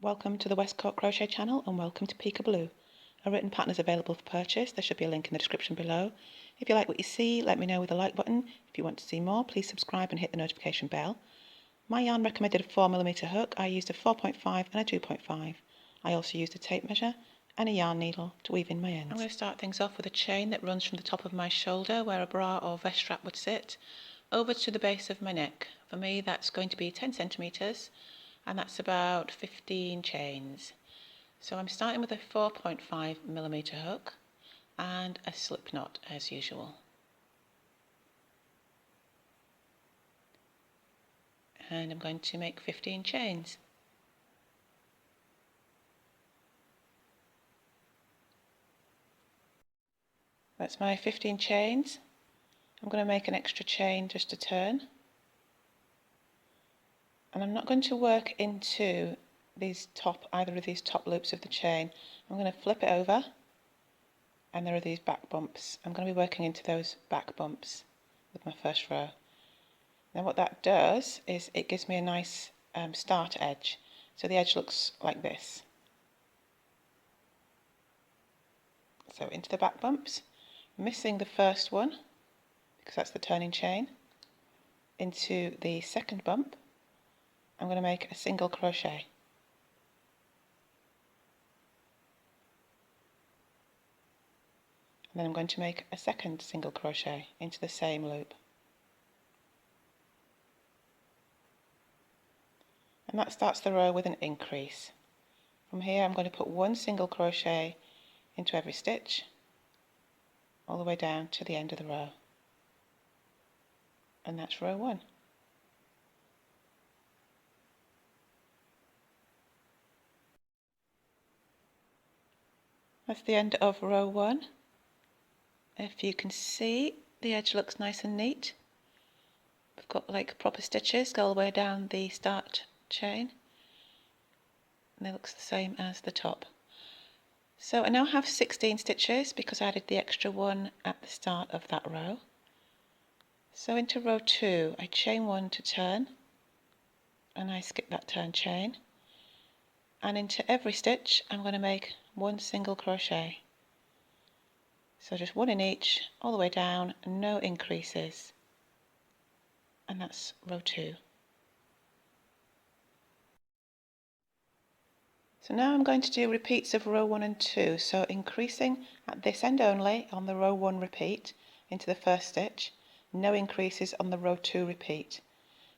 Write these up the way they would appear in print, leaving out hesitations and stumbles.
Welcome to the Westcote Crochet channel and welcome to Peekaboo. A written pattern is available for purchase. There should be a link in the description below. If you like what you see, let me know with the like button. If you want to see more, please subscribe and hit the notification bell. My yarn recommended a 4mm hook. I used a 4.5 and a 2.5. I also used a tape measure and a yarn needle to weave in my ends. I'm going to start things off with a chain that runs from the top of my shoulder, where a bra or vest strap would sit, over to the base of my neck. For me, that's going to be 10 centimetres. And that's about 15 chains. So I'm starting with a 4.5mm hook and a slip knot as usual. And I'm going to make 15 chains. That's my 15 chains. I'm going to make an extra chain just to turn. And I'm not going to work into either of these top loops of the chain. I'm going to flip it over, and there are these back bumps. I'm going to be working into those back bumps with my first row. Now what that does is it gives me a nice start edge. So the edge looks like this. So into the back bumps, missing the first one because that's the turning chain. Into the second bump, I'm going to make a single crochet. And then I'm going to make a second single crochet into the same loop. And that starts the row with an increase. From here I'm going to put one single crochet into every stitch, all the way down to the end of the row. And that's row 1. That's the end of row 1. If you can see, the edge looks nice and neat. We've got like proper stitches all the way down the start chain. And it looks the same as the top. So I now have 16 stitches because I added the extra one at the start of that row. So into row 2, I chain 1 to turn, and I skip that turn chain. And into every stitch I'm going to make one single crochet. So just one in each, all the way down, no increases. And that's row 2. So now I'm going to do repeats of row 1 and 2, so increasing at this end only on the row 1 repeat into the first stitch, no increases on the row 2 repeat.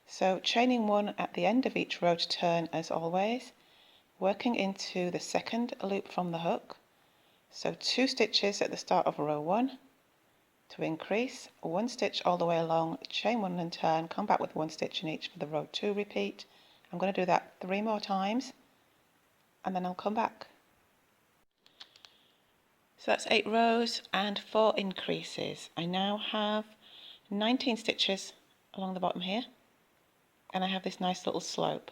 So chaining 1 at the end of each row to turn as always, working into the second loop from the hook, so 2 stitches at the start of row 1 to increase, 1 stitch all the way along, chain 1 and turn, come back with 1 stitch in each for the row 2 repeat. I'm going to do that 3 more times, and then I'll come back. So that's 8 rows and 4 increases. I now have 19 stitches along the bottom here, and I have this nice little slope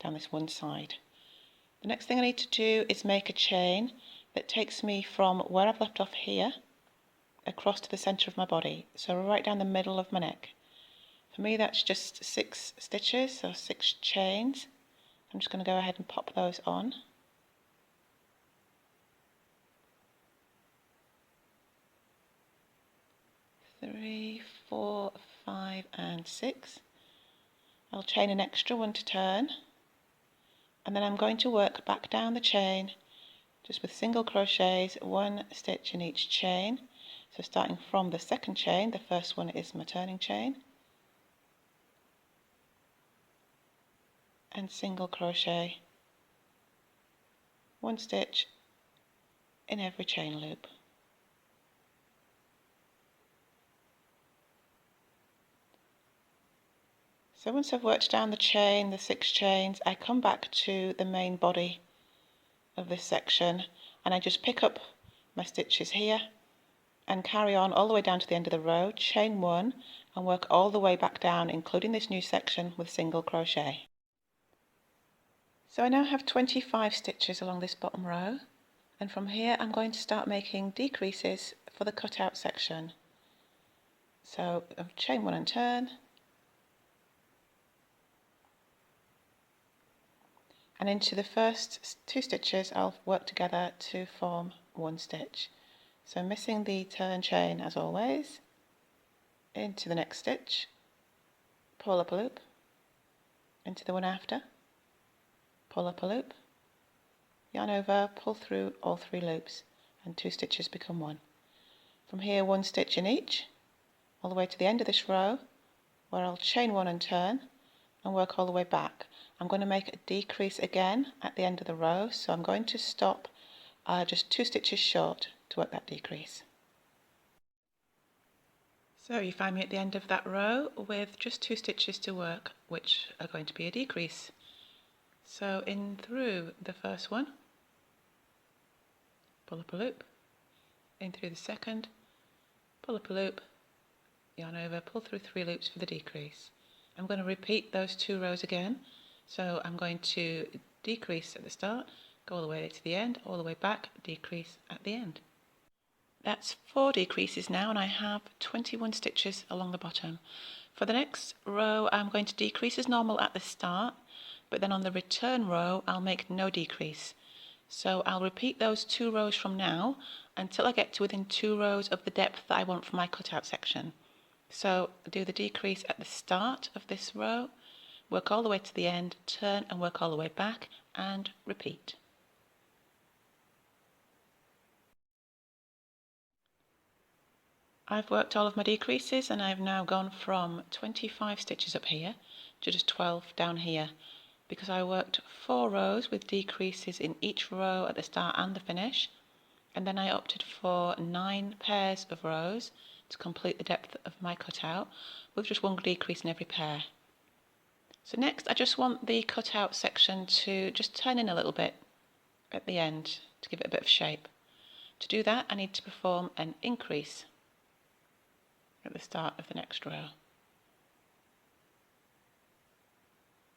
down this one side. The next thing I need to do is make a chain that takes me from where I've left off here across to the centre of my body, so right down the middle of my neck. For me that's just 6 stitches, so 6 chains. I'm just going to go ahead and pop those on. Three, 4, 5 and 6. I'll chain an extra one to turn, and then I'm going to work back down the chain just with single crochets, 1 stitch in each chain. So starting from the second chain, the first one is my turning chain, and single crochet, 1 stitch in every chain loop. So once I've worked down the chain, the 6 chains, I come back to the main body of this section, and I just pick up my stitches here and carry on all the way down to the end of the row, chain 1 and work all the way back down, including this new section, with single crochet. So I now have 25 stitches along this bottom row, and from here I'm going to start making decreases for the cutout section. So chain 1 and turn, and into the first 2 stitches I'll work together to form 1 stitch. So missing the turn chain as always, into the next stitch, pull up a loop, into the one after, pull up a loop, yarn over, pull through all 3 loops, and 2 stitches become 1. From here 1 stitch in each, all the way to the end of this row, where I'll chain 1 and turn, and work all the way back. I'm going to make a decrease again at the end of the row, so I'm going to stop just 2 stitches short to work that decrease. So you find me at the end of that row with just 2 stitches to work, which are going to be a decrease. So in through the first one, pull up a loop, in through the second, pull up a loop, yarn over, pull through 3 loops for the decrease. I'm going to repeat those 2 rows again, so I'm going to decrease at the start, go all the way to the end, all the way back, decrease at the end. That's 4 decreases now, and I have 21 stitches along the bottom. For the next row I'm going to decrease as normal at the start, but then on the return row I'll make no decrease. So I'll repeat those 2 rows from now until I get to within 2 rows of the depth that I want for my cutout section. So do the decrease at the start of this row, work all the way to the end, turn and work all the way back, and repeat. I've worked all of my decreases and I've now gone from 25 stitches up here to just 12 down here, because I worked 4 rows with decreases in each row at the start and the finish, and then I opted for 9 pairs of rows to complete the depth of my cutout with just 1 decrease in every pair. So next I just want the cutout section to just turn in a little bit at the end to give it a bit of shape. To do that I need to perform an increase at the start of the next row.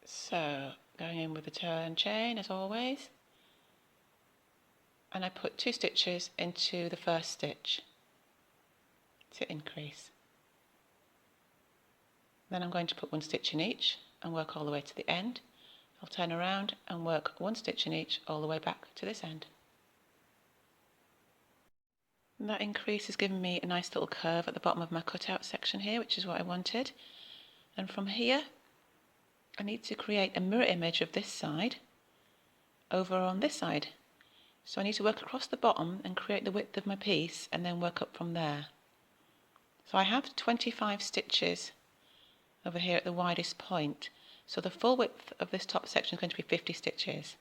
So going in with the turn chain as always, and I put 2 stitches into the first stitch to increase. Then I'm going to put 1 stitch in each and work all the way to the end. I'll turn around and work 1 stitch in each all the way back to this end. And that increase has given me a nice little curve at the bottom of my cutout section here, which is what I wanted. And from here I need to create a mirror image of this side over on this side. So I need to work across the bottom and create the width of my piece and then work up from there. So I have 25 stitches over here at the widest point, so the full width of this top section is going to be 50 stitches.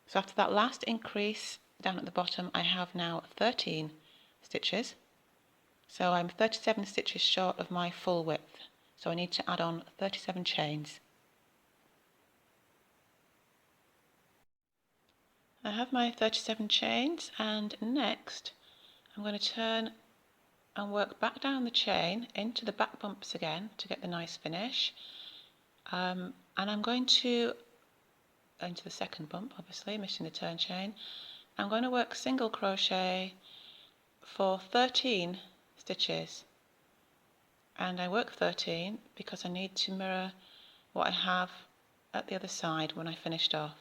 So after that last increase down at the bottom I have now 13 stitches, so I'm 37 stitches short of my full width, so I need to add on 37 chains. I have my 37 chains, and next I'm going to turn and work back down the chain into the back bumps again to get the nice finish, and I'm going to, into the second bump obviously, missing the turn chain, I'm going to work single crochet for 13 stitches, and I work 13 because I need to mirror what I have at the other side when I finished off.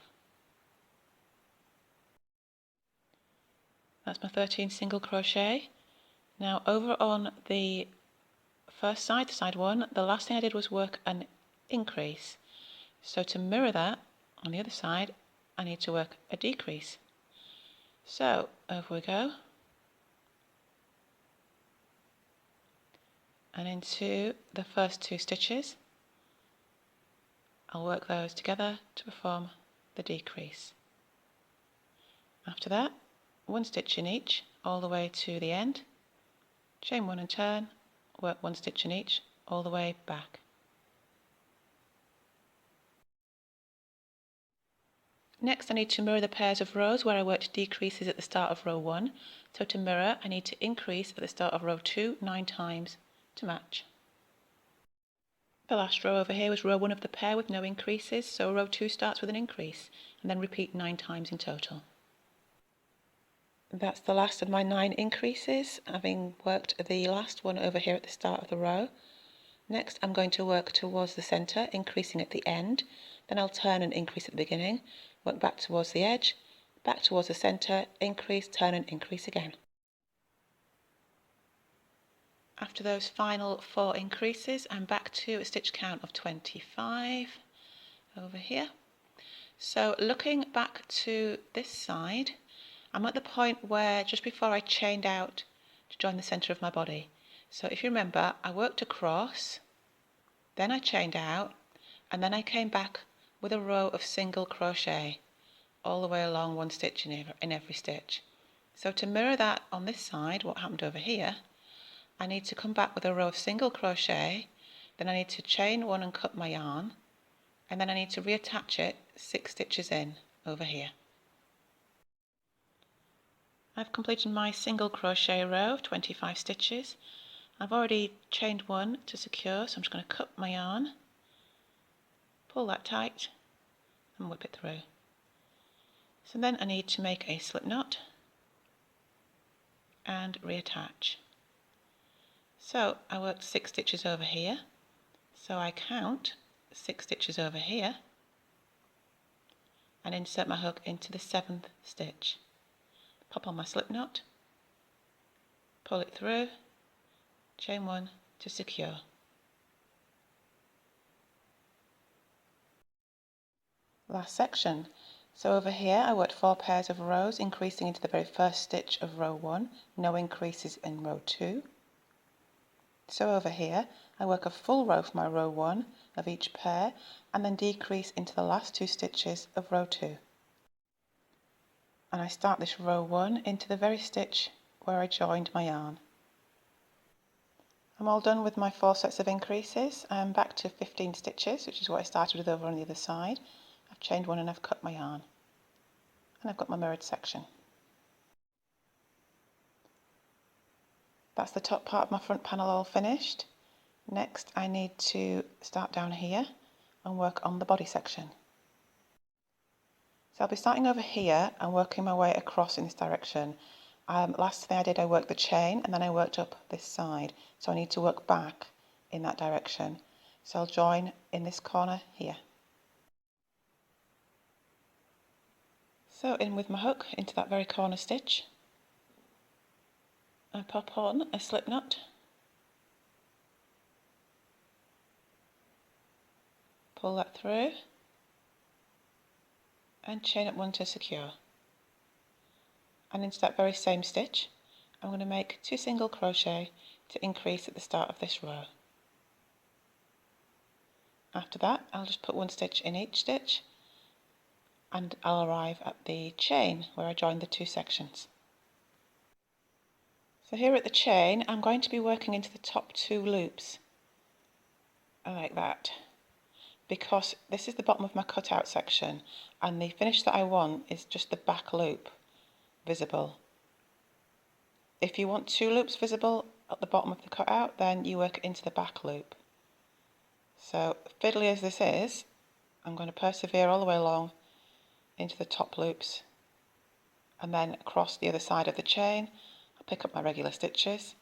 That's my 13 single crochet. Now over on the first side, side 1, the last thing I did was work an increase. So to mirror that on the other side I need to work a decrease. So over we go, and into the first 2 stitches I'll work those together to perform the decrease. After that 1 stitch in each all the way to the end, chain 1 and turn, work 1 stitch in each all the way back. Next I need to mirror the pairs of rows where I worked decreases at the start of row 1. So to mirror I need to increase at the start of row 2 9 times to match. The last row over here was row 1 of the pair with no increases, so row 2 starts with an increase and then repeat 9 times in total. That's the last of my 9 increases, having worked the last one over here at the start of the row. Next I'm going to work towards the centre, increasing at the end, then I'll turn and increase at the beginning, work back towards the edge, back towards the centre, increase, turn and increase again. After those final 4 increases, I'm back to a stitch count of 25 over here. So looking back to this side, I'm at the point where just before I chained out to join the centre of my body. So if you remember, I worked across, then I chained out, and then I came back with a row of single crochet all the way along 1 stitch in every stitch. So to mirror that on this side, what happened over here, I need to come back with a row of single crochet, then I need to chain 1 and cut my yarn, and then I need to reattach it 6 stitches in over here. I've completed my single crochet row of 25 stitches. I've already chained 1 to secure, so I'm just going to cut my yarn, pull that tight and whip it through. So then I need to make a slip knot and reattach. So I worked 6 stitches over here, so I count 6 stitches over here and insert my hook into the 7th stitch. Pop on my slip knot, pull it through, chain 1 to secure. Last section. So over here I worked 4 pairs of rows, increasing into the very first stitch of row 1, no increases in row 2. So over here I work a full row for my row 1 of each pair and then decrease into the last 2 stitches of row 2. And I start this row 1 into the very stitch where I joined my yarn. I'm all done with my 4 sets of increases. I'm back to 15 stitches, which is what I started with over on the other side. I've chained 1 and I've cut my yarn. And I've got my mirrored section. That's the top part of my front panel all finished. Next I need to start down here and work on the body section. So I'll be starting over here and working my way across in this direction. Last thing I did, I worked the chain and then I worked up this side. So I need to work back in that direction. So I'll join in this corner here. So in with my hook into that very corner stitch. I pop on a slip knot, pull that through and chain up 1 to secure. And into that very same stitch I'm going to make 2 single crochet to increase at the start of this row. After that I'll just put 1 stitch in each stitch and I'll arrive at the chain where I join the 2 sections. So here at the chain I'm going to be working into the top 2 loops like that, because this is the bottom of my cutout section and the finish that I want is just the back loop visible. If you want 2 loops visible at the bottom of the cutout, then you work into the back loop. So fiddly as this is, I'm going to persevere all the way along into the top loops and then across the other side of the chain. I'll pick up my regular stitches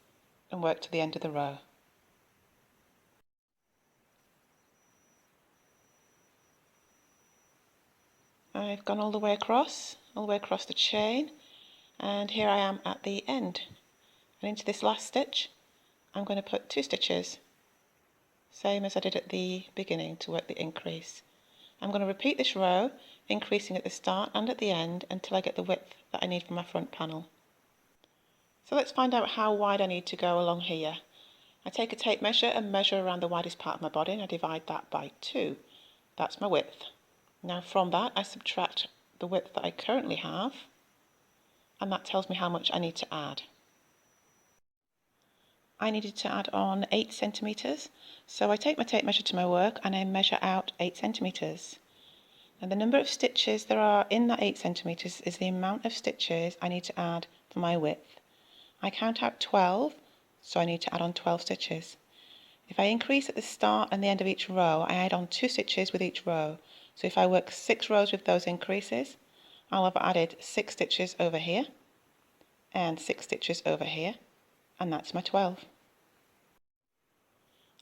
and work to the end of the row. I've gone all the way across the chain, and here I am at the end. And into this last stitch I'm going to put 2 stitches, same as I did at the beginning to work the increase. I'm going to repeat this row, increasing at the start and at the end until I get the width that I need for my front panel. So let's find out how wide I need to go along here. I take a tape measure and measure around the widest part of my body and I divide that by 2. That's my width. Now from that I subtract the width that I currently have, and that tells me how much I need to add. I needed to add on 8 centimetres, so I take my tape measure to my work and I measure out 8 centimetres. And the number of stitches there are in that 8 centimetres is the amount of stitches I need to add for my width. I count out 12, so I need to add on 12 stitches. If I increase at the start and the end of each row, I add on 2 stitches with each row. So if I work 6 rows with those increases, I'll have added 6 stitches over here and 6 stitches over here, and that's my 12.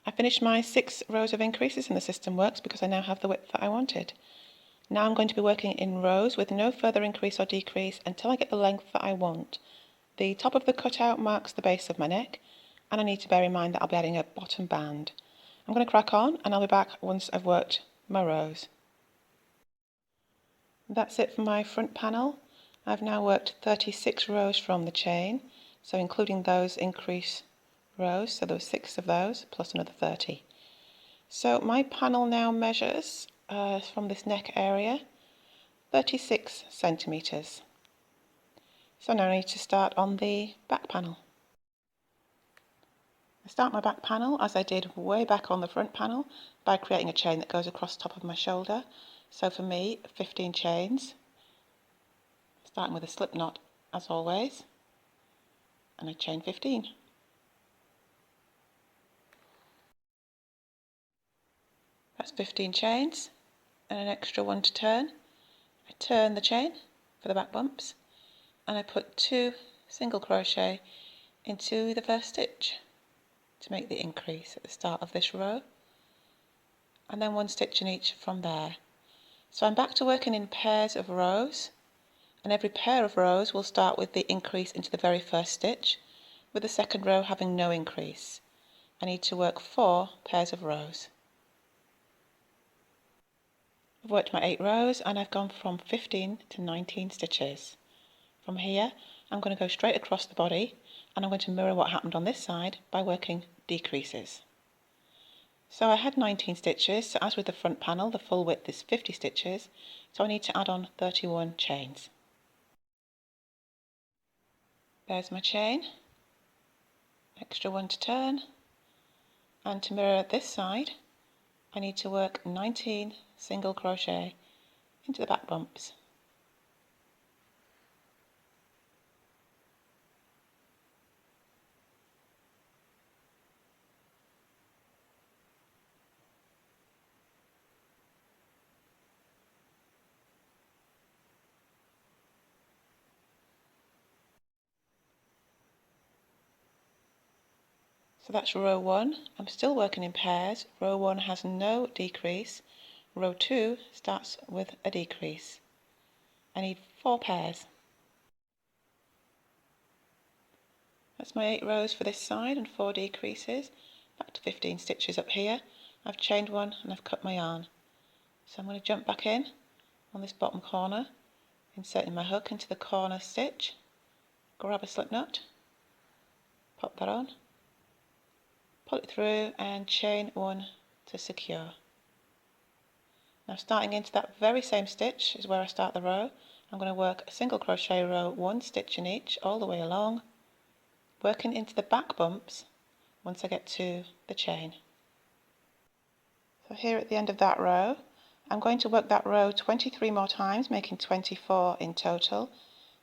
I finished my 6 rows of increases and the system works because I now have the width that I wanted. Now I'm going to be working in rows with no further increase or decrease until I get the length that I want. The top of the cutout marks the base of my neck, and I need to bear in mind that I'll be adding a bottom band. I'm going to crack on and I'll be back once I've worked my rows. That's it for my front panel. I've now worked 36 rows from the chain, so including those increase rows, so there were 6 of those plus another 30. So my panel now measures from this neck area 36 centimetres. So now I need to start on the back panel. I start my back panel as I did way back on the front panel by creating a chain that goes across the top of my shoulder. So for me, 15 chains, starting with a slip knot as always, and I chain 15. That's 15 chains and an extra one to turn. I turn the chain for the back bumps and I put 2 single crochet into the first stitch to make the increase at the start of this row, and then 1 stitch in each from there. So I'm back to working in pairs of rows, and every pair of rows will start with the increase into the very first stitch, with the second row having no increase. I need to work 4 pairs of rows. I've worked my 8 rows and I've gone from 15 to 19 stitches. From here I'm going to go straight across the body and I'm going to mirror what happened on this side by working decreases. So I had 19 stitches, so as with the front panel the full width is 50 stitches, so I need to add on 31 chains. There's my chain, extra one to turn, and to mirror this side I need to work 19 single crochet into the back bumps. So that's row 1. I'm still working in pairs. Row 1 has no decrease. Row 2 starts with a decrease. I need 4 pairs. That's my 8 rows for this side and 4 decreases. Back to 15 stitches up here. I've chained 1 and I've cut my yarn. So I'm going to jump back in on this bottom corner, inserting my hook into the corner stitch, grab a slip knot, pop that on, pull it through and chain 1 to secure. Now starting into that very same stitch is where I start the row. I'm going to work a single crochet row, 1 stitch in each all the way along, working into the back bumps once I get to the chain. So here at the end of that row, I'm going to work that row 23 more times, making 24 in total.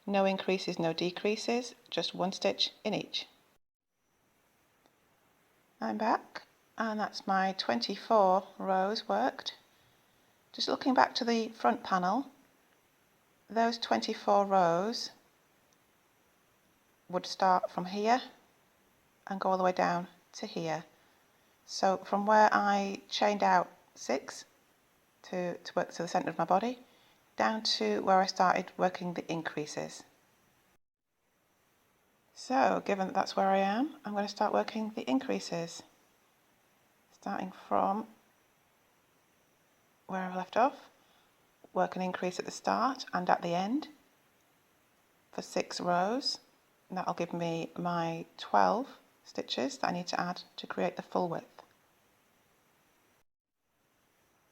No increases, no decreases, just 1 stitch in each. I'm back, and that's my 24 rows worked. Just looking back to the front panel, those 24 rows would start from here and go all the way down to here. So from where I chained out 6 to work to the centre of my body, down to where I started working the increases. So given that that's where I am, I'm going to start working the increases, starting from where I left off. Work an increase at the start and at the end for 6 rows, and that'll give me my 12 stitches that I need to add to create the full width.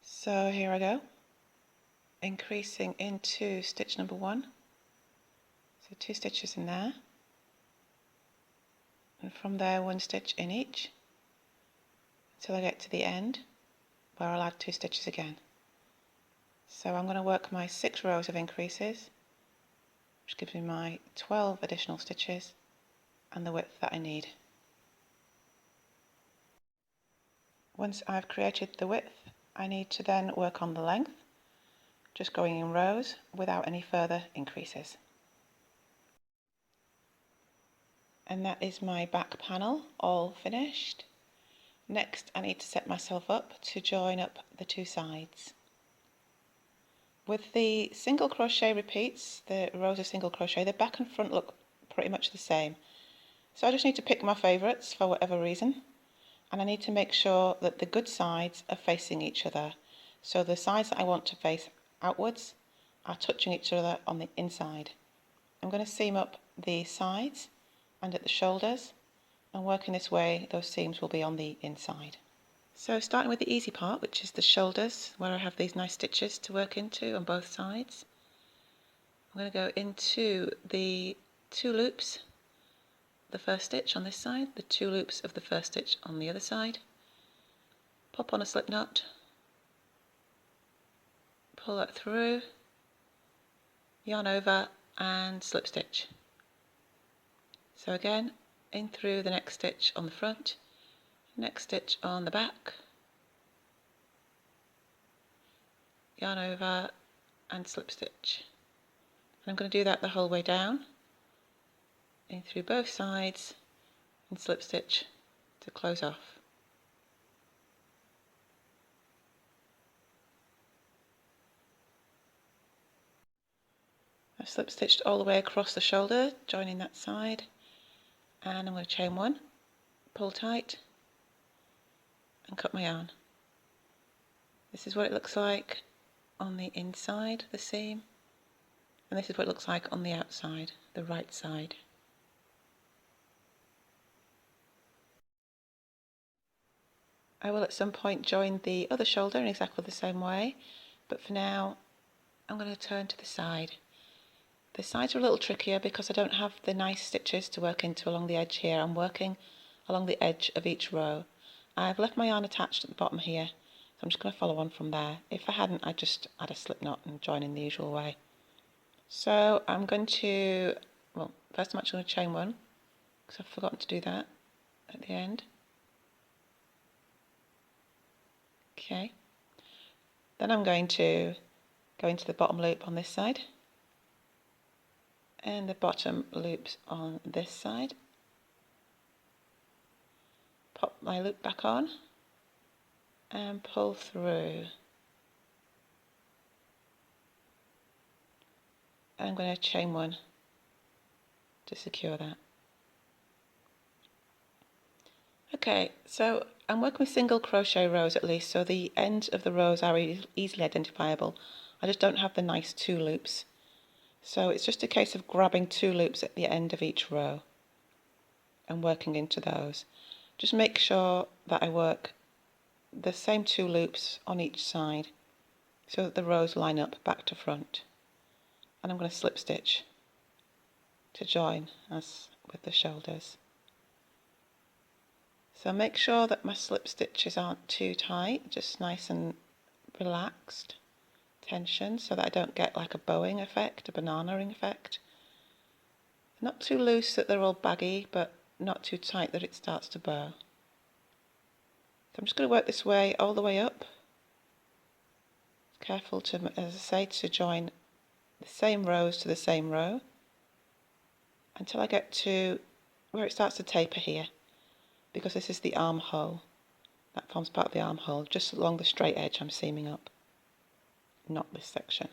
So here I go, increasing into stitch number 1, so 2 stitches in there, and from there 1 stitch in each until I get to the end where I'll add 2 stitches again. So I'm going to work my 6 rows of increases, which gives me my 12 additional stitches and the width that I need. Once I've created the width, I need to then work on the length, just going in rows without any further increases. And that is my back panel all finished. Next, I need to set myself up to join up the two sides. With the single crochet repeats, the rows of single crochet, the back and front look pretty much the same. So I just need to pick my favourites for whatever reason, and I need to make sure that the good sides are facing each other. So the sides that I want to face outwards are touching each other on the inside. I'm going to seam up the sides and at the shoulders, and working this way those seams will be on the inside. So starting with the easy part, which is the shoulders, where I have these nice stitches to work into on both sides. I'm going to go into the 2 loops, the first stitch on this side, the 2 loops of the first stitch on the other side, pop on a slip knot, pull that through, yarn over and slip stitch. So again, in through the next stitch on the front, next stitch on the back, yarn over and slip stitch. And I'm going to do that the whole way down, in through both sides and slip stitch to close off. I've slip stitched all the way across the shoulder, joining that side, and I'm going to chain 1, pull tight and cut my yarn. This is what it looks like on the inside of the seam, and this is what it looks like on the outside, the right side. I will at some point join the other shoulder in exactly the same way, but for now I'm going to turn to the side. The sides are a little trickier because I don't have the nice stitches to work into along the edge here. I'm working along the edge of each row. I've left my yarn attached at the bottom here, so I'm just going to follow on from there. If I hadn't, I'd just add a slip knot and join in the usual way. So I'm going to, well, first I'm actually going to chain 1 because I've forgotten to do that at the end. Okay. Then I'm going to go into the bottom loop on this side and the bottom loops on this side. Pop my loop back on and pull through. And I'm going to chain 1 to secure that. Okay, so I'm working with single crochet rows at least, so the ends of the rows are easily identifiable. I just don't have the nice 2 loops. So it's just a case of grabbing 2 loops at the end of each row and working into those. Just make sure that I work the same 2 loops on each side so that the rows line up back to front. And I'm going to slip stitch to join as with the shoulders. So make sure that my slip stitches aren't too tight, just nice and relaxed tension so that I don't get like a bowing effect, a banana-ing effect. Not too loose that they're all baggy, but not too tight that it starts to bow. So I'm just going to work this way all the way up. Careful to, as I say, to join the same rows to the same row until I get to where it starts to taper here, because this is the armhole. That forms part of the armhole, just along the straight edge I'm seaming up, not this section.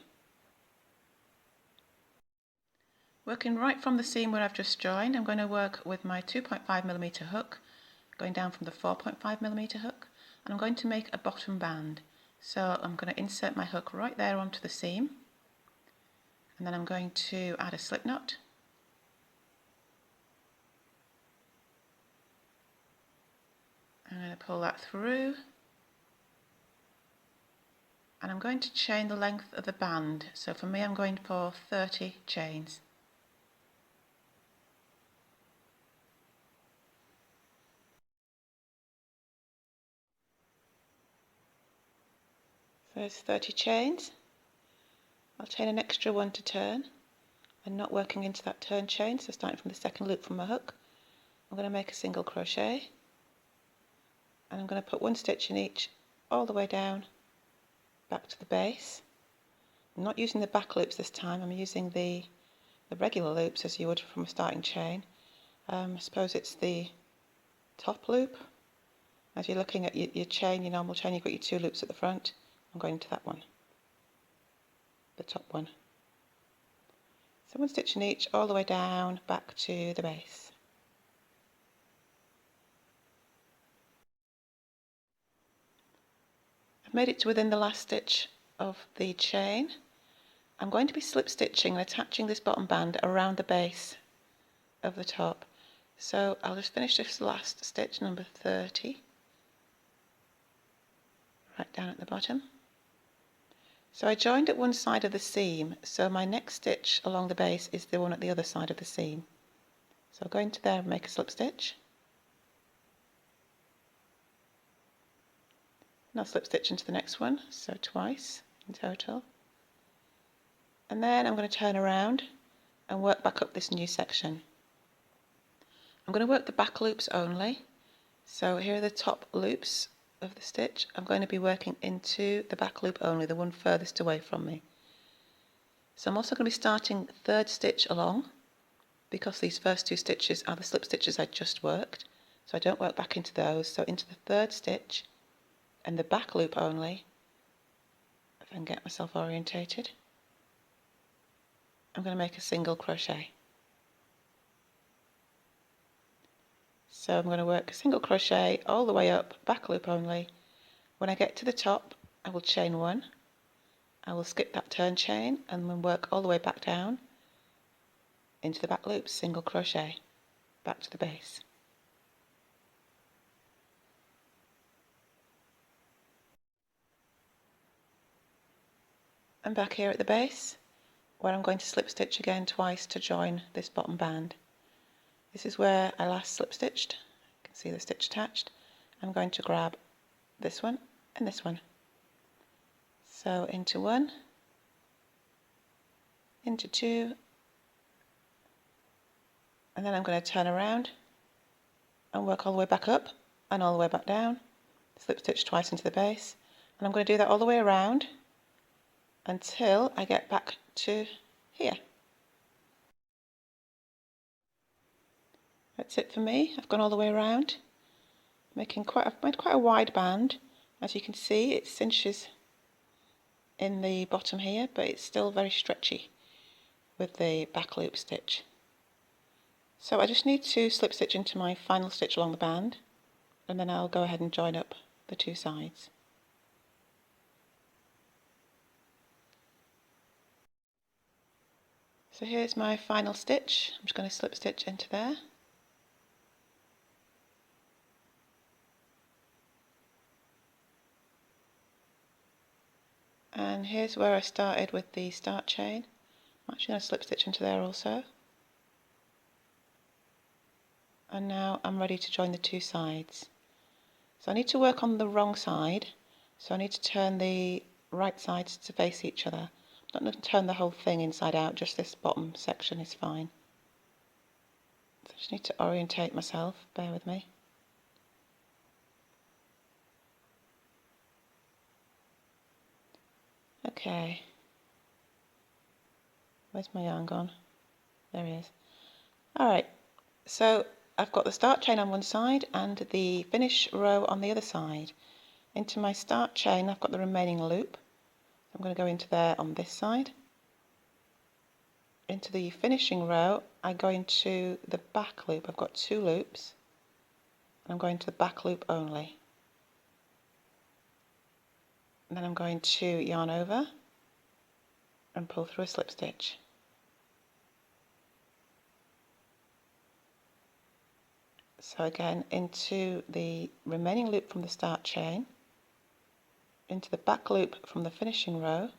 Working right from the seam where I've just joined, I'm going to work with my 2.5mm hook, going down from the 4.5mm hook, and I'm going to make a bottom band. So I'm going to insert my hook right there onto the seam, and then I'm going to add a slip knot. I'm going to pull that through, and I'm going to chain the length of the band. So for me I'm going for 30 chains. So there's 30 chains. I'll chain an extra 1 to turn. I'm not working into that turn chain, so starting from the second loop from my hook, I'm going to make a single crochet, and I'm going to put 1 stitch in each all the way down back to the base. I'm not using the back loops this time, I'm using the regular loops as you would from a starting chain. I suppose it's the top loop As you're looking at your chain, your normal chain, you've got your 2 loops at the front. I'm going to that one, the top one. So 1 stitch in each all the way down back to the base. I've made it to within the last stitch of the chain. I'm going to be slip stitching and attaching this bottom band around the base of the top. So I'll just finish this last stitch, number 30, right down at the bottom. So I joined at one side of the seam, so my next stitch along the base is the one at the other side of the seam. So I'll go into there and make a slip stitch. And I'll slip stitch into the next one, so twice in total. And then I'm going to turn around and work back up this new section. I'm going to work the back loops only. So here are the top loops of the stitch. I'm going to be working into the back loop only, the one furthest away from me. So I'm also going to be starting 3rd stitch along, because these first 2 stitches are the slip stitches I just worked. So I don't work back into those. So into the 3rd stitch and the back loop only, if I can get myself orientated, I'm going to make a single crochet. So I'm going to work a single crochet all the way up, back loop only. When I get to the top, I will chain 1. I will skip that turn chain and then work all the way back down into the back loop, single crochet, back to the base. I'm back here at the base, where I'm going to slip stitch again twice to join this bottom band. This is where I last slip stitched. You can see the stitch attached. I'm going to grab this one and this one. So into 1, into 2, and then I'm going to turn around and work all the way back up and all the way back down, slip stitch twice into the base, and I'm going to do that all the way around until I get back to here. That's it for me. I've gone all the way around, I've made quite a wide band. As you can see, it cinches in the bottom here, but it's still very stretchy with the back loop stitch. So I just need to slip stitch into my final stitch along the band, and then I'll go ahead and join up the 2 sides. So here's my final stitch. I'm just going to slip stitch into there. And here's where I started with the start chain. I'm actually going to slip stitch into there also. And now I'm ready to join the 2 sides. So I need to work on the wrong side, so I need to turn the right sides to face each other. I'm not going to turn the whole thing inside out, just this bottom section is fine. So I just need to orientate myself, bear with me. Okay. Where's my yarn gone? There he is. Alright, so I've got the start chain on one side and the finish row on the other side. Into my start chain I've got the remaining loop. I'm going to go into there on this side. Into the finishing row I go into the back loop. I've got 2 loops and I'm going to the back loop only. And then I'm going to yarn over and pull through a slip stitch. So again into the remaining loop from the start chain, into the back loop from the finishing row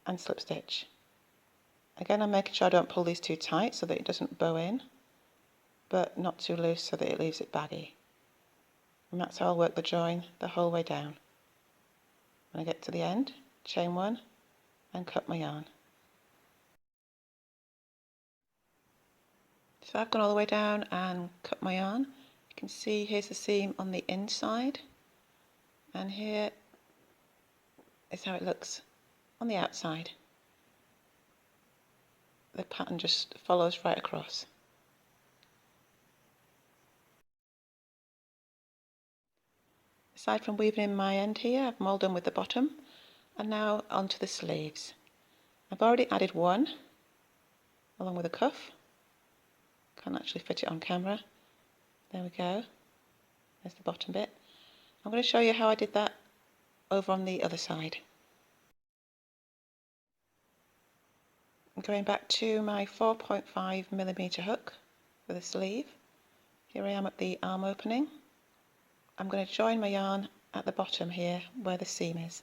and slip stitch. Again I'm making sure I don't pull these too tight so that it doesn't bow in, but not too loose so that it leaves it baggy. And that's how I'll work the join the whole way down. When I get to the end, chain 1 and cut my yarn. So I've gone all the way down and cut my yarn. You can see here's the seam on the inside, and here is how it looks on the outside. The pattern just follows right across. Aside from weaving in my end here, I'm all done with the bottom, and now onto the sleeves. I've already added one along with a cuff. Can't actually fit it on camera. There we go. There's the bottom bit. I'm going to show you how I did that over on the other side. I'm going back to my 4.5mm hook for the sleeve. Here I am at the arm opening. I'm going to join my yarn at the bottom here where the seam is.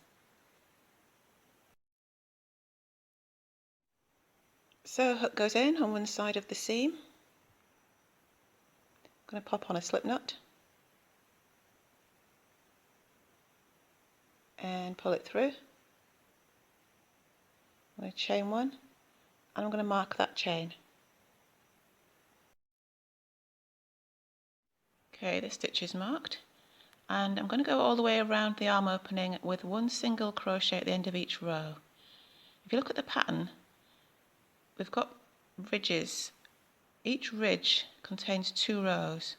So hook goes in on one side of the seam. I'm going to pop on a slip knot and pull it through. I'm going to chain one and I'm going to mark that chain. Okay, the stitch is marked, and I'm going to go all the way around the arm opening with one single crochet at the end of each row. If you look at the pattern, we've got ridges. Each ridge contains 2 rows.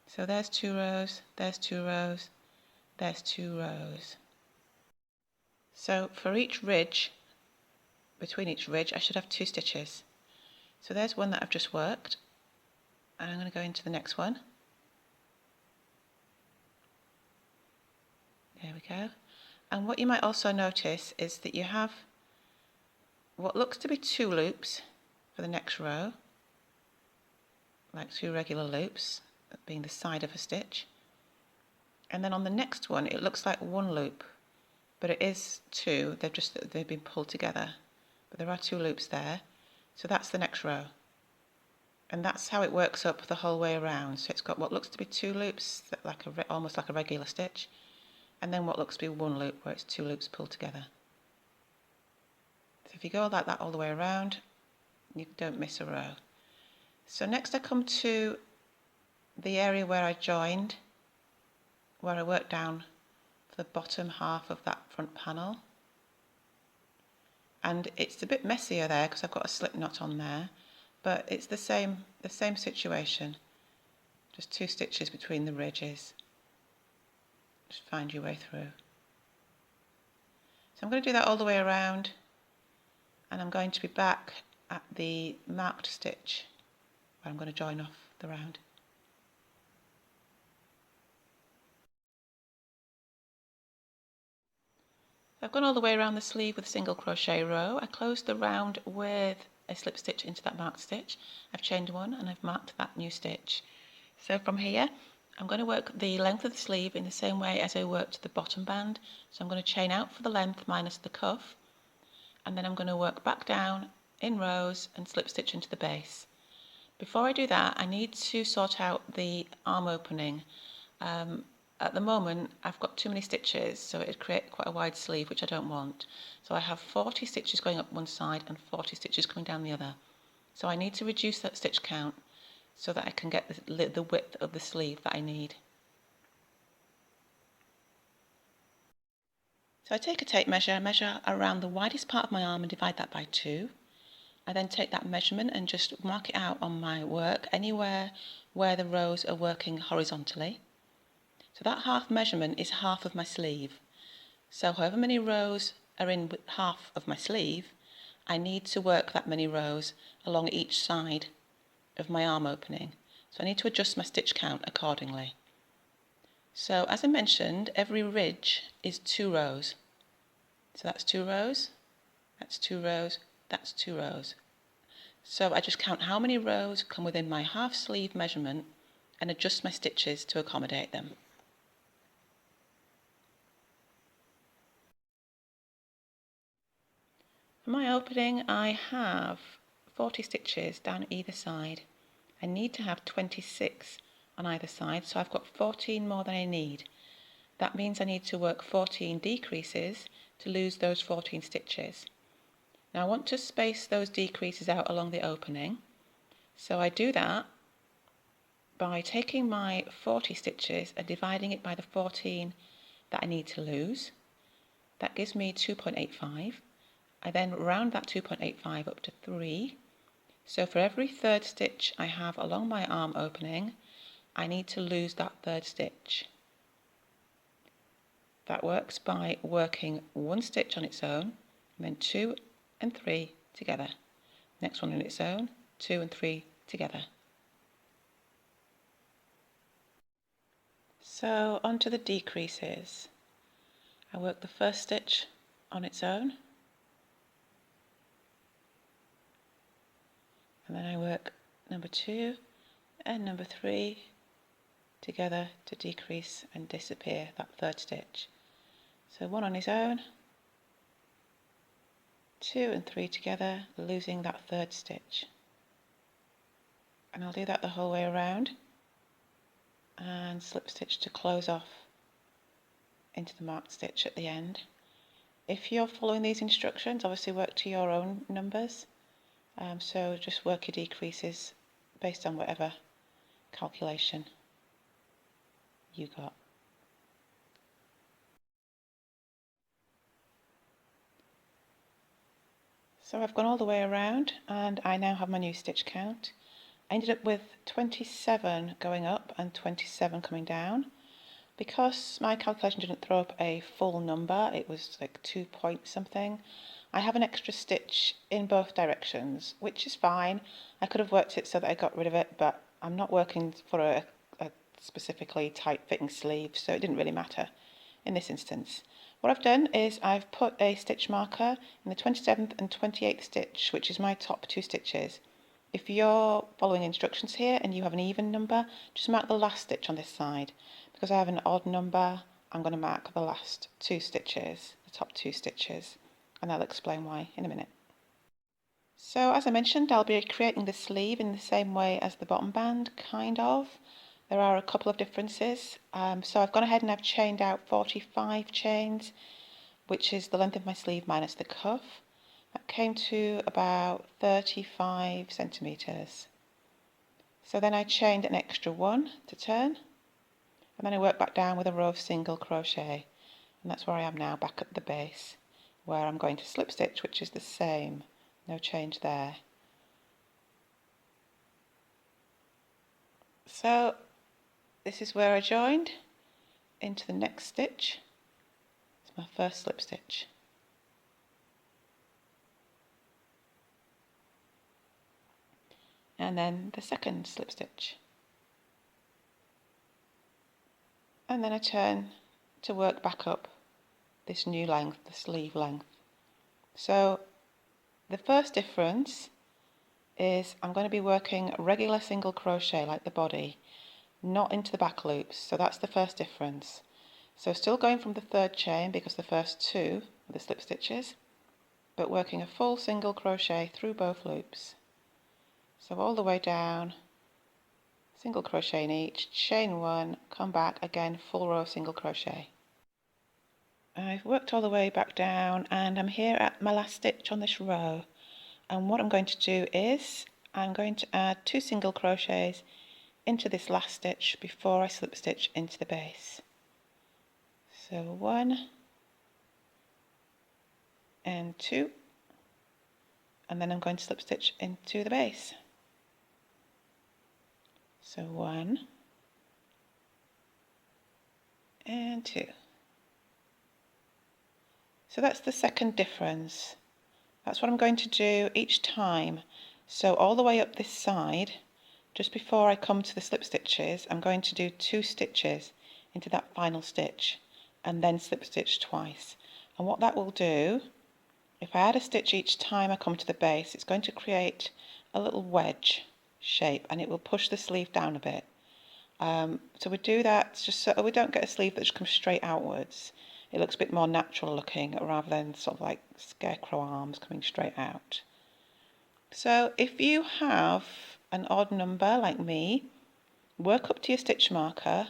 So there's 2 rows, there's 2 rows, there's 2 rows. So for each ridge, between each ridge, I should have 2 stitches. So there's one that I've just worked, and I'm going to go into the next one. There we go. And what you might also notice is that you have what looks to be 2 loops for the next row, like 2 regular loops, that being the side of a stitch. And then on the next one, it looks like 1 loop, but it is 2. They've been pulled together, but there are 2 loops there. So that's the next row. And that's how it works up the whole way around. So it's got what looks to be 2 loops, like almost like a regular stitch, and then what looks to be 1 loop where it's 2 loops pulled together. So if you go like that all the way around, you don't miss a row. So next I come to the area where I joined, where I worked down for the bottom half of that front panel. And it's a bit messier there because I've got a slip knot on there, but it's the same situation. Just 2 stitches between the ridges. Just find your way through. So I'm going to do that all the way around, and I'm going to be back at the marked stitch where I'm going to join off the round. I've gone all the way around the sleeve with a single crochet row. I closed the round with a slip stitch into that marked stitch. I've chained one and I've marked that new stitch. So from here, I'm going to work the length of the sleeve in the same way as I worked the bottom band. So I'm going to chain out for the length minus the cuff, and then I'm going to work back down in rows and slip stitch into the base. Before I do that, I need to sort out the arm opening. At the moment, I've got too many stitches, so it'd create quite a wide sleeve, which I don't want. So I have 40 stitches going up one side and 40 stitches coming down the other. So I need to reduce that stitch count so that I can get the width of the sleeve that I need. So I take a tape measure, measure around the widest part of my arm and divide that by 2. I then take that measurement and just mark it out on my work, anywhere where the rows are working horizontally. So that half measurement is half of my sleeve. So however many rows are in half of my sleeve, I need to work that many rows along each side of my arm opening. So I need to adjust my stitch count accordingly. So as I mentioned, every ridge is 2 rows. So that's 2 rows, that's 2 rows, that's 2 rows. So I just count how many rows come within my half sleeve measurement and adjust my stitches to accommodate them. For my opening, I have 40 stitches down either side. I need to have 26 on either side, so I've got 14 more than I need. That means I need to work 14 decreases to lose those 14 stitches. Now I want to space those decreases out along the opening, so I do that by taking my 40 stitches and dividing it by the 14 that I need to lose. That gives me 2.85. I then round that 2.85 up to 3. So for every 3rd stitch I have along my arm opening, I need to lose that 3rd stitch. that works by working one stitch on its own, and then 2 and 3 together. Next one on its own, 2 and 3 together. So onto the decreases. I work the first stitch on its own, and then I work number 2 and number 3 together to decrease and disappear that third stitch. So one on its own, 2 and 3 together, losing that third stitch. And I'll do that the whole way around, and slip stitch to close off into the marked stitch at the end. If you're following these instructions, obviously work to your own numbers, so just work your decreases based on whatever calculation you got. So I've gone all the way around and I now have my new stitch count. I ended up with 27 going up and 27 coming down. Because my calculation didn't throw up a full number, it was like 2 point something, I have an extra stitch in both directions, which is fine. I could have worked it so that I got rid of it, but I'm not working for a specifically tight fitting sleeve, so it didn't really matter in this instance. What I've done is I've put a stitch marker in the 27th and 28th stitch, which is my top 2 stitches. If you're following instructions here and you have an even number, just mark the last stitch on this side. Because I have an odd number, I'm going to mark the last 2 stitches, the top 2 stitches, and I'll explain why in a minute. So as I mentioned, I'll be creating the sleeve in the same way as the bottom band, kind of. There are a couple of differences. So I've gone ahead and I've chained out 45 chains, which is the length of my sleeve minus the cuff. That came to about 35 centimetres. So then I chained an extra 1 to turn, and then I worked back down with a row of single crochet, and that's where I am now, back at the base, where I'm going to slip stitch, which is the same, no change there. So this is where I joined into the next stitch. It's my first slip stitch. And then the second slip stitch. And then I turn to work back up this new length, the sleeve length. So the first difference is I'm going to be working regular single crochet like the body, not into the back loops. So that's the first difference. So still going from the third chain because the first 2 are the slip stitches, but working a full single crochet through both loops. So all the way down, single crochet in each, chain 1, come back again, full row of single crochet. I've worked all the way back down and I'm here at my last stitch on this row, and what I'm going to do is I'm going to add 2 single crochets into this last stitch before I slip stitch into the base. So 1 and 2, and then I'm going to slip stitch into the base. So 1 and 2. So that's the second difference. That's what I'm going to do each time. So all the way up this side, just before I come to the slip stitches, I'm going to do 2 stitches into that final stitch and then slip stitch twice. And what that will do, if I add a stitch each time I come to the base, it's going to create a little wedge shape and it will push the sleeve down a bit. So we do that just so we don't get a sleeve that just comes straight outwards. It looks a bit more natural looking rather than sort of like scarecrow arms coming straight out. So if you have an odd number like me, work up to your stitch marker.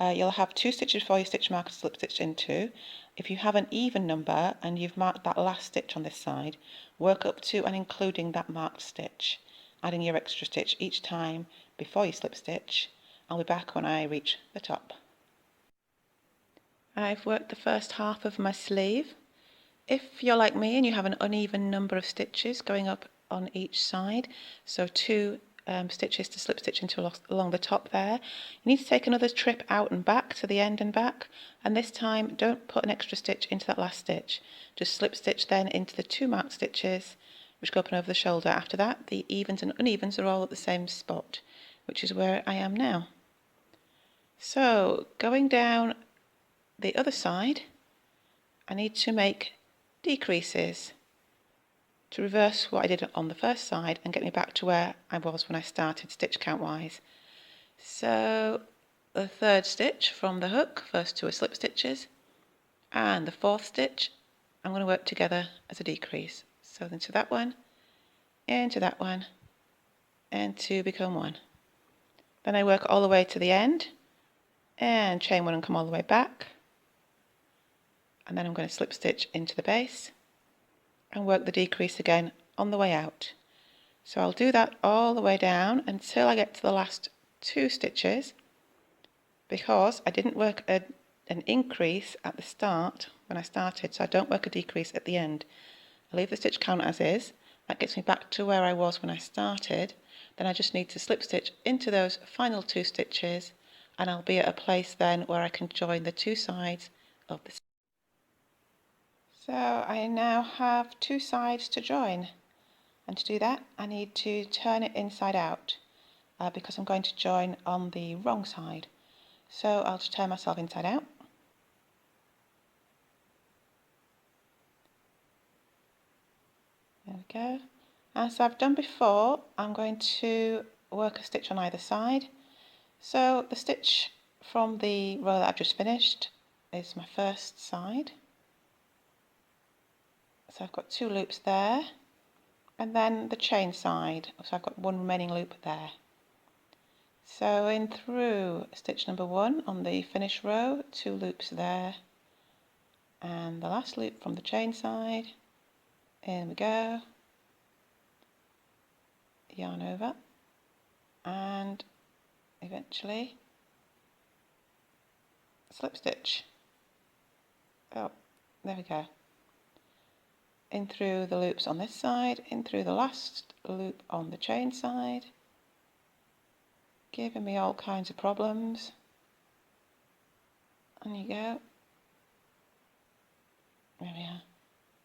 You'll have 2 stitches before your stitch marker to slip stitch into. If you have an even number and you've marked that last stitch on this side, work up to and including that marked stitch, adding your extra stitch each time before you slip stitch. I'll be back when I reach the top. I've worked the first half of my sleeve. If you're like me and you have an uneven number of stitches going up on each side, so 2 stitches to slip stitch into along the top there. You need to take another trip out and back to the end and back, and this time don't put an extra stitch into that last stitch. Just slip stitch then into the 2 marked stitches which go up and over the shoulder. After that, the evens and unevens are all at the same spot, which is where I am now. So going down the other side, I need to make decreases to reverse what I did on the first side and get me back to where I was when I started stitch count wise. So the 3rd stitch from the hook, first 2 are slip stitches, and the 4th stitch I'm going to work together as a decrease. So into that one, and 2 become 1. Then I work all the way to the end and chain 1 and come all the way back, and then I'm going to slip stitch into the base and work the decrease again on the way out. So I'll do that all the way down until I get to the last 2 stitches, because I didn't work an increase at the start when I started, so I don't work a decrease at the end. I leave the stitch count as is. That gets me back to where I was when I started. Then I just need to slip stitch into those final 2 stitches, and I'll be at a place then where I can join the 2 sides of the. So I now have 2 sides to join, and to do that I need to turn it inside out because I'm going to join on the wrong side. So I'll just turn myself inside out. There we go. As I've done before, I'm going to work a stitch on either side. So the stitch from the row that I've just finished is my first side. So I've got 2 loops there, and then the chain side, so I've got 1 remaining loop there. So in through stitch number 1 on the finished row, 2 loops there, and the last loop from the chain side, in we go, yarn over, and eventually slip stitch. Oh, there we go. In through the loops on this side, in through the last loop on the chain side, giving me all kinds of problems. And you go. There we are.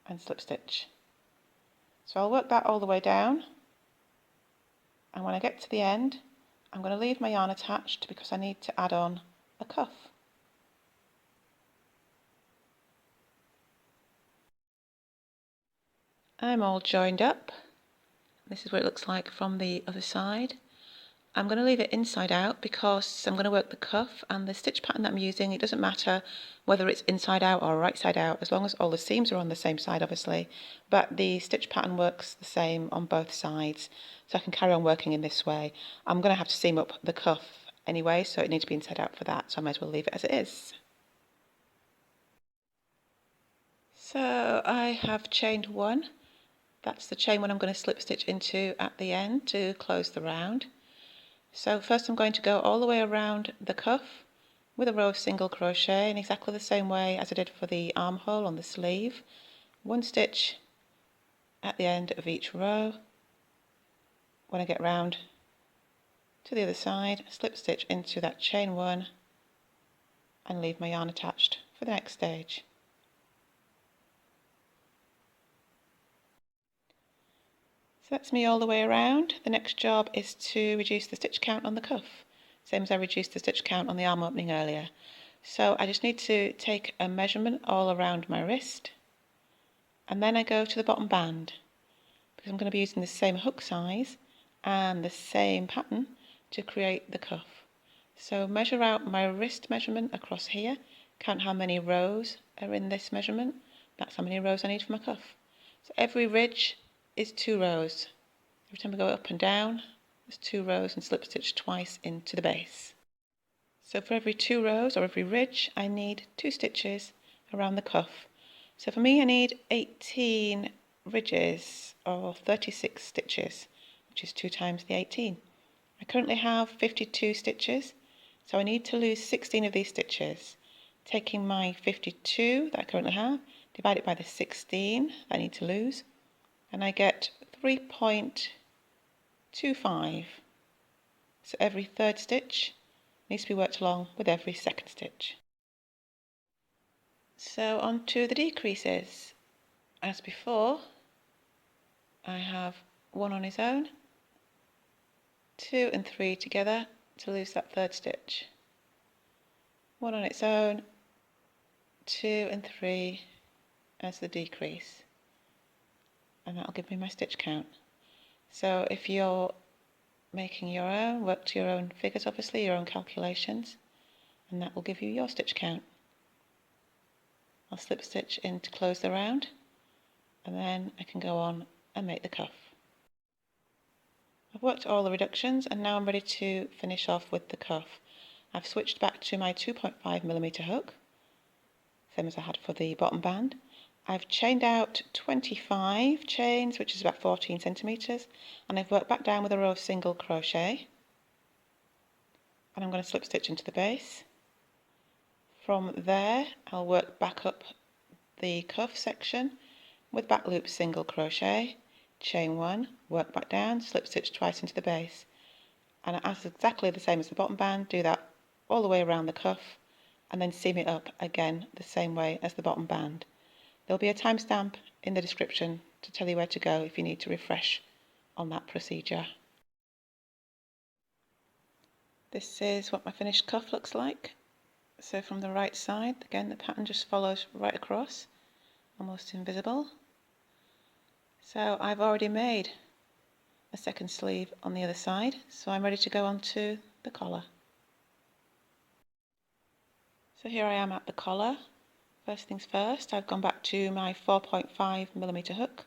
And slip stitch. So I'll work that all the way down, and when I get to the end I'm going to leave my yarn attached because I need to add on a cuff. I'm all joined up. This is what it looks like from the other side. I'm going to leave it inside out because I'm going to work the cuff, and the stitch pattern that I'm using, it doesn't matter whether it's inside out or right side out, as long as all the seams are on the same side obviously, but the stitch pattern works the same on both sides, so I can carry on working in this way. I'm going to have to seam up the cuff anyway, so it needs to be inside out for that, so I might as well leave it as it is. So I have chained 1. That's the chain 1 I'm going to slip stitch into at the end to close the round. So first I'm going to go all the way around the cuff with a row of single crochet in exactly the same way as I did for the armhole on the sleeve. 1 stitch at the end of each row. When I get round to the other side, slip stitch into that chain 1 and leave my yarn attached for the next stage. So that's me all the way around. The next job is to reduce the stitch count on the cuff, same as I reduced the stitch count on the arm opening earlier. So I just need to take a measurement all around my wrist, and then I go to the bottom band because I'm going to be using the same hook size and the same pattern to create the cuff. So measure out my wrist measurement across here, count how many rows are in this measurement, that's how many rows I need for my cuff. So every ridge is 2 rows. Every time I go up and down, there's 2 rows and slip stitch twice into the base. So for every 2 rows or every ridge, I need 2 stitches around the cuff. So for me, I need 18 ridges or 36 stitches, which is 2 times the 18. I currently have 52 stitches, so I need to lose 16 of these stitches. Taking my 52 that I currently have, divide it by the 16 that I need to lose, and I get 3.25. So every third stitch needs to be worked along with every second stitch. So on to the decreases. As before, I have 1 on its own, 2 and 3 together to lose that third stitch. 1 on its own, 2 and 3 as the decrease, and that'll give me my stitch count. So if you're making your own, work to your own figures, obviously your own calculations, and that will give you your stitch count. I'll slip stitch in to close the round, and then I can go on and make the cuff. I've worked all the reductions and now I'm ready to finish off with the cuff. I've switched back to my 2.5mm hook, same as I had for the bottom band. I've chained out 25 chains, which is about 14 centimetres, and I've worked back down with a row of single crochet, and I'm going to slip stitch into the base. From there I'll work back up the cuff section with back loop single crochet, chain 1, work back down, slip stitch twice into the base, and as exactly the same as the bottom band, do that all the way around the cuff and then seam it up again the same way as the bottom band. There'll be a timestamp in the description to tell you where to go if you need to refresh on that procedure. This is what my finished cuff looks like. So from the right side, again the pattern just follows right across, almost invisible. So I've already made a second sleeve on the other side, so I'm ready to go on to the collar. So here I am at the collar. First things first, I've gone back to my 4.5mm hook.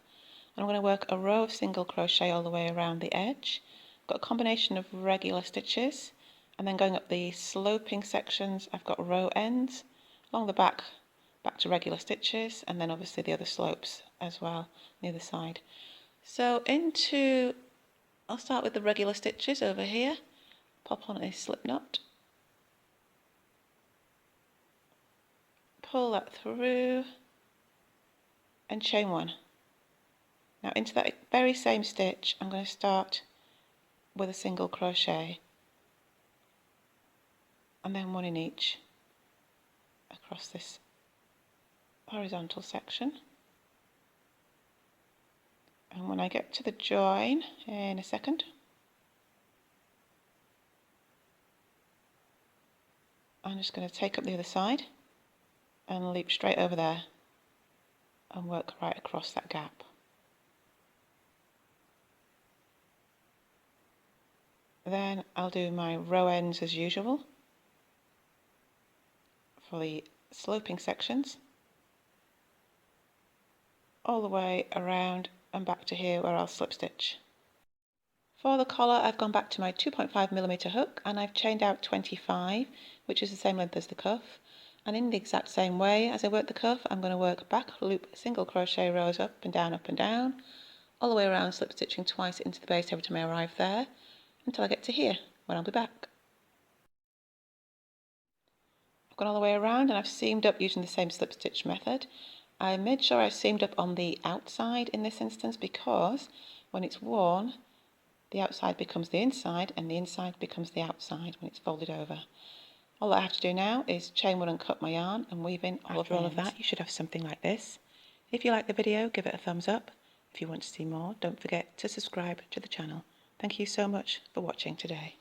I'm going to work a row of single crochet all the way around the edge. I've got a combination of regular stitches, and then going up the sloping sections I've got row ends along the back to regular stitches, and then obviously the other slopes as well on the other side. So I'll start with the regular stitches over here, pop on a slip knot, pull that through and chain 1. Now into that very same stitch I'm going to start with a single crochet and then 1 in each across this horizontal section. And when I get to the join in a second, I'm just going to take up the other side and leap straight over there and work right across that gap. Then I'll do my row ends as usual for the sloping sections, all the way around and back to here where I'll slip stitch. For the collar I've gone back to my 2.5mm hook and I've chained out 25, which is the same length as the cuff, and in the exact same way as I work the cuff I'm going to work back loop single crochet rows up and down, all the way around, slip stitching twice into the base every time I arrive there until I get to here when I'll be back. I've gone all the way around and I've seamed up using the same slip stitch method. I made sure I seamed up on the outside in this instance because when it's worn the outside becomes the inside and the inside becomes the outside when it's folded over. All that I have to do now is chain 1 and cut my yarn and weave in all of that. You should have something like this. If you like the video, give it a thumbs up. If you want to see more, don't forget to subscribe to the channel. Thank you so much for watching today.